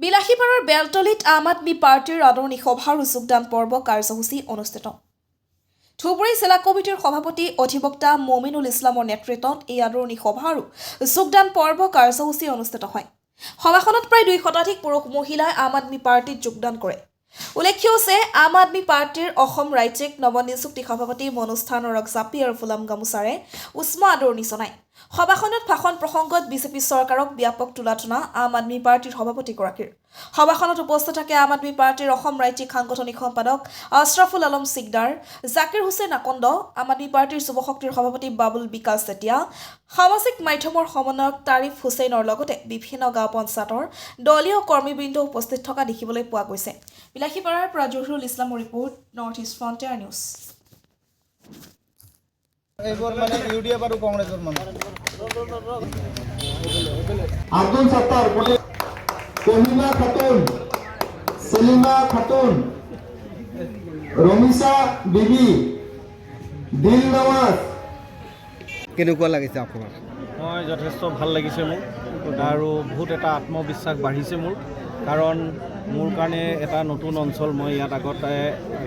বিলাসীপাৰাৰ বেলতলিত আম আদমি পাৰ্টিৰ আদৰণি সভা আৰু যোগদান পৰ্ব কাৰ্যসূচী অনুষ্ঠিত। ধুবুৰী জিলা কমিটিৰ সভাপতি অধিবক্তা মমিনুল ইছলামৰ নেতৃত্বত এই আদৰণি সভা আৰু যোগদান পৰ্ব কাৰ্যসূচী অনুষ্ঠিত হয়। সভাখনত প্ৰায় 2 শতাধিক পুৰুষ মহিলাই আম আদমি পাৰ্টিত যোগদান কৰে। উল্লেখ্য যে আম আদমি পাৰ্টিৰ অসম ৰাজ্যিক নৱনিযুক্তি সভাপতি মনোজ থানৰক জাপি আৰু ফুলাম গামোচাৰে উষ্ম আদৰণি জনায়। সভাখনত ভাষণ প্ৰসংগত বিজেপি চৰকাৰক ব্যাপক তুলাধনা আম আদমি পাৰ্টিৰ সভাপতিগৰাকীৰ। সভাখনত উপস্থিত থাকে আম আদমি পাৰ্টিৰ অসম ৰাজ্যিক সাংগঠনিক সম্পাদক আশৰাফুল আলম সিকদাৰ, জাকিৰ হুছেইন আকন্দ, আম আদমি পাৰ্টিৰ যুৱ শক্তিৰ সভাপতি বাবুল বিকাশ চেতিয়া, সামাজিক মাধ্যমৰ সমন্বয়ক তাৰিফ হুছেইনৰ লগতে বিভিন্ন গাঁও পঞ্চায়তৰ দলীয় কৰ্মীবৃন্দ উপস্থিত থকা দেখিবলৈ পোৱা গৈছে। বিলাসীপাৰাৰ পৰা জহুৰুল ইছলামৰ report, north east frontier news. এইবোৰ মানে ইউডিএফ আৰু কংগ্ৰেছৰ মানুহ আব্দুল সত্তাৰ কহিমা খাতুন, সেলিমা খাতুন, ৰমিসা বিবি, দিল নৱাজ। কেনেকুৱা লাগিছে আপোনাৰ? মই যথেষ্ট ভাল লাগিছে মোৰ আৰু বহুত এটা আত্মবিশ্বাস বাঢ়িছে মোৰ, কাৰণ মোৰ কাৰণে এটা নতুন অঞ্চল। মই ইয়াত আগতে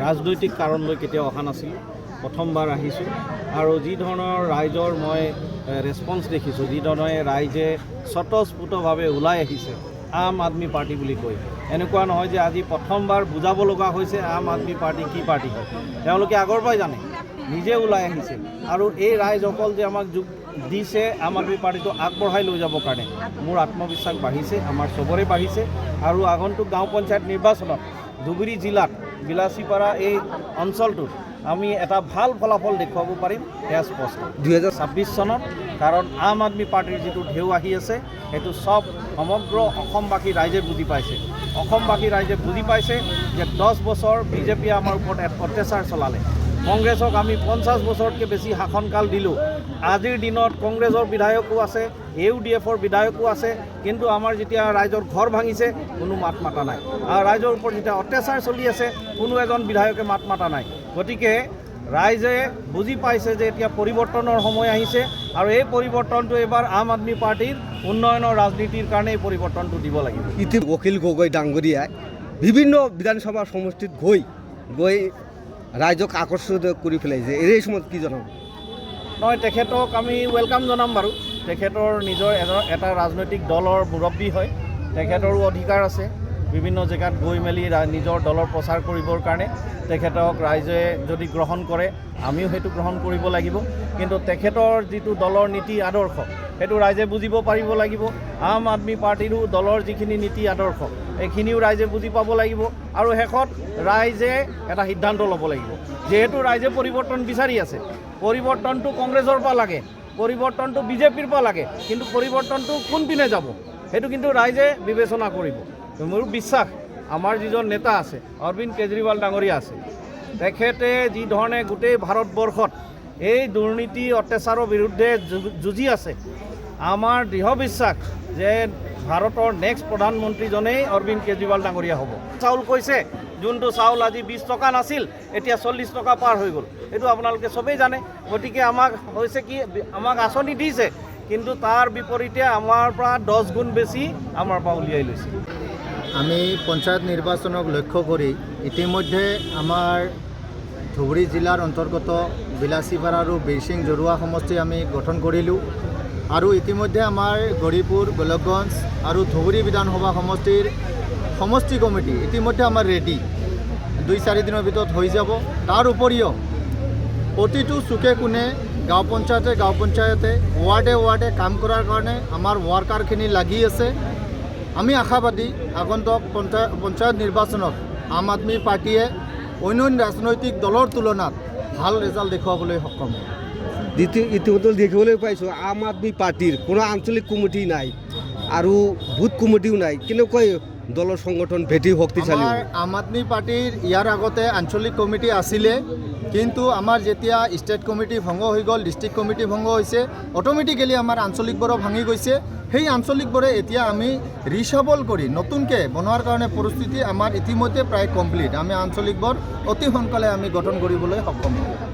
ৰাজনৈতিক কাৰণ লৈ কেতিয়াও অহা নাছিলোঁ, প্ৰথমবাৰ আহিছোঁ আৰু যি ধৰণৰ ৰাইজৰ মই ৰেছপন্স দেখিছোঁ, যি ধৰণে ৰাইজে স্বতঃস্ফূৰ্তভাৱে ওলাই আহিছে আম আদমি পাৰ্টি বুলি কৈ, এনেকুৱা নহয় যে আজি প্ৰথমবাৰ বুজাব লগা হৈছে আম আদমি পাৰ্টি কি পাৰ্টি হয়। তেওঁলোকে আগৰ পৰাই জানে, নিজে ওলাই আহিছে আৰু এই ৰাইজসকল যে আমাক যোগ দিছে আম আদমি পাৰ্টিটো আগবঢ়াই লৈ যাবৰ কাৰণে মোৰ আত্মবিশ্বাস বাঢ়িছে, আমাৰ চবৰে বাঢ়িছে। আৰু আগন্তুক গাঁও পঞ্চায়ত নিৰ্বাচনত ধুবুৰী জিলাত বিলাসীপাৰা এই অঞ্চলটোত আমি এটা ভাল ফলাফল দেখুৱাব পাৰিম, সেয়া স্পষ্ট 2026 চনত। কাৰণ আম আদমি পাৰ্টিৰ যিটো ঢেউ আহি আছে সেইটো চব সমগ্ৰ অসমবাসী ৰাইজে বুজি পাইছে। অসমবাসী ৰাইজে বুজি পাইছে যে 10 বছৰ বিজেপিয়ে আমাৰ ওপৰত অত্যাচাৰ চলালে, কংগ্ৰেছক আমি 50 বছৰতকৈ বেছি শাসনকাল দিলোঁ। আজিৰ দিনত কংগ্ৰেছৰ বিধায়কো আছে, ইউডিএফৰ বিধায়কো আছে, কিন্তু আমাৰ যেতিয়া ৰাইজৰ ঘৰ ভাঙিছে কোনো মাত মাতা নাই, আৰু ৰাইজৰ ওপৰত যেতিয়া অত্যাচাৰ চলি আছে কোনো এজন বিধায়কে মাত মাতা নাই। গতিকে ৰাইজে বুজি পাইছে যে এতিয়া পৰিৱৰ্তনৰ সময় আহিছে আৰু এই পৰিৱৰ্তনটো এবাৰ আম আদমি পাৰ্টিৰ উন্নয়নৰ ৰাজনীতিৰ কাৰণে এই পৰিৱৰ্তনটো দিব লাগিব। ইতিমধ্যে অখিল গগৈ ডাঙৰীয়াই বিভিন্ন বিধানসভা সমষ্টিত গৈ ৰাইজক আকৰ্ষিত কৰি পেলাইছে, এই সময়ত কি জনাব? নহয়, তেখেতক আমি ৱেলকাম জনাম বাৰু। তেখেতৰ নিজৰ এটা ৰাজনৈতিক দলৰ মুৰব্বী হয়, তেখেতৰো অধিকাৰ আছে বিভিন্ন জেগাত গৈ মেলি নিজৰ দলৰ প্ৰচাৰ কৰিবৰ কাৰণে। তেখেতক ৰাইজে যদি গ্ৰহণ কৰে আমিও সেইটো গ্ৰহণ কৰিব লাগিব, কিন্তু তেখেতৰ যিটো দলৰ নীতি আদৰ্শ সেইটো ৰাইজে বুজিব পাৰিব লাগিব। আম আদমি পাৰ্টিৰো দলৰ যিখিনি নীতি আদৰ্শ এইখিনিও ৰাইজে বুজি পাব লাগিব আৰু শেষত ৰাইজে এটা সিদ্ধান্ত ল'ব লাগিব। যিহেতু ৰাইজে পৰিৱৰ্তন বিচাৰি আছে, পৰিৱৰ্তনটো কংগ্ৰেছৰ পৰা লাগে, পৰিৱৰ্তনটো বিজেপিৰ পৰা লাগে, কিন্তু পৰিৱৰ্তনটো কোনপিনে যাব সেইটো কিন্তু ৰাইজে বিবেচনা কৰিব। মোৰ বিশ্বাস আমাৰ যিজন নেতা আছে অৰবিন্দ কেজৰিৱাল ডাঙৰীয়া আছে, তেখেতে যি ধৰণে গোটেই ভাৰতবৰ্ষত এই দুৰ্নীতি অত্যাচাৰৰ বিৰুদ্ধে যুঁজি আছে, আমাৰ দৃঢ় বিশ্বাস যে ভাৰতৰ নেক্সট প্ৰধানমন্ত্ৰীজনেই অৰবিন্দ কেজৰিৱাল ডাঙৰীয়া হ'ব। চাউল কৈছে, যোনটো চাউল আজি 20 টকা নাছিল এতিয়া 40 টকা পাৰ হৈ গ'ল, এইটো আপোনালোকে চবেই জানে। গতিকে আমাক হৈছে কি, আমাক আঁচনি দিছে, কিন্তু তাৰ বিপৰীতে আমাৰ পৰা 10 গুণ বেছি আমাৰ পৰা উলিয়াই লৈছে। আমি পঞ্চায়ত নিৰ্বাচনক লক্ষ্য কৰি ইতিমধ্যে আমাৰ ধুবুৰী জিলাৰ অন্তৰ্গত বিলাসীপাৰা আৰু বীৰসিং জৰুৱা সমষ্টি আমি গঠন কৰিলোঁ আৰু ইতিমধ্যে আমাৰ গৌৰীপুৰ, গোলকগঞ্জ আৰু ধুবুৰী বিধানসভা সমষ্টিৰ সমষ্টি কমিটি ইতিমধ্যে আমাৰ ৰেডি, 2-4 দিনৰ ভিতৰত হৈ যাব। তাৰ উপৰিও প্ৰতিটো চুকে কোণে গাঁও পঞ্চায়তে ৱাৰ্ডে কাম কৰাৰ কাৰণে আমাৰ ৱাৰ্কাৰখিনি লাগি আছে। আমি আশাবাদী আগন্তুক পঞ্চায়ত নিৰ্বাচনত আম আদমি পাৰ্টিয়ে অন্য ৰাজনৈতিক দলৰ তুলনাত ভাল ৰিজাল্ট দেখুৱাবলৈ সক্ষম হ'ব। ইতিমধ্যে দেখিবলৈ পাইছোঁ আম আদমি পাৰ্টিৰ কোনো আঞ্চলিক কমিটি নাই আৰু বুথ কমিটিও নাই, কেনেকৈ দলৰ সংগঠন ভেটি শক্তিশালী? আম আদমি পাৰ্টিৰ ইয়াৰ আগতে আঞ্চলিক কমিটি আছিলে, কিন্তু আমাৰ যেতিয়া ষ্টেট কমিটি ভংগ হৈ গ'ল, ডিষ্ট্ৰিক্ট কমিটি ভংগ হৈছে, অট'মেটিকেলি আমাৰ আঞ্চলিকবোৰো ভাঙি গৈছে। সেই আঞ্চলিকবোৰে এতিয়া আমি ৰিচাবল কৰি নতুনকৈ বনোৱাৰ কাৰণে পৰিস্থিতি আমাৰ ইতিমধ্যে প্ৰায় কমপ্লিট। আমি আঞ্চলিকবোৰ অতি সোনকালে আমি গঠন কৰিবলৈ সক্ষম হ'ম।